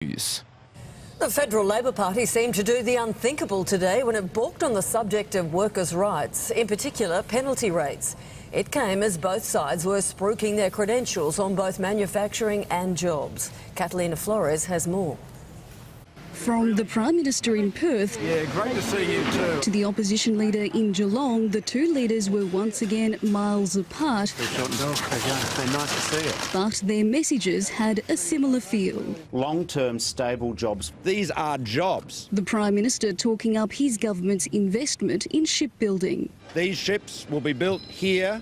News. The Federal Labor Party seemed to do the unthinkable today when it balked on the subject of workers' rights, in particular penalty rates. It came as both sides were spruiking their credentials on both manufacturing and jobs. Catalina Flores has more. From the Prime Minister in Perth great to see you too. to the opposition leader in Geelong, the two leaders were once again miles apart, They're nice to see you. but their messages had a similar feel. Long-term stable jobs. These are jobs. The Prime Minister talking up his government's investment in shipbuilding. These ships will be built here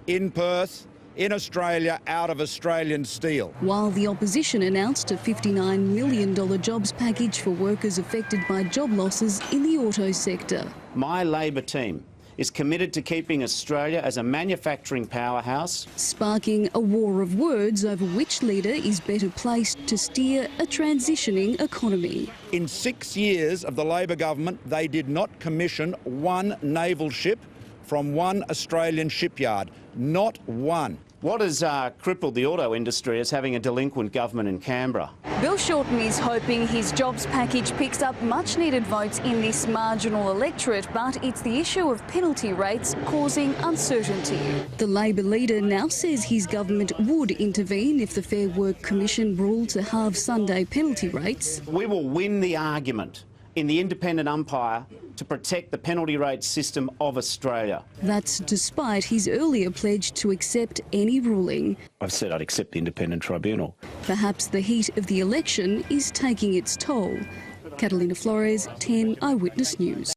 in Perth, in Australia, out of Australian steel. While the opposition announced a $59 million jobs package for workers affected by job losses in the auto sector. My Labor team is committed to keeping Australia as a manufacturing powerhouse. Sparking a war of words over which leader is better placed to steer a transitioning economy. In 6 years of the Labor government, they did not commission one naval ship from one Australian shipyard. Not one. What has crippled the auto industry is having a delinquent government in Canberra. Bill Shorten is hoping his jobs package picks up much-needed votes in this marginal electorate, but it's the issue of penalty rates causing uncertainty. The Labor leader now says his government would intervene if the Fair Work Commission ruled to halve Sunday penalty rates. We will win the argument in the independent umpire to protect the penalty rate system of Australia. That's despite his earlier pledge to accept any ruling. I've said I'd accept the independent tribunal. Perhaps the heat of the election is taking its toll. Catalina Flores, 10 Eyewitness News.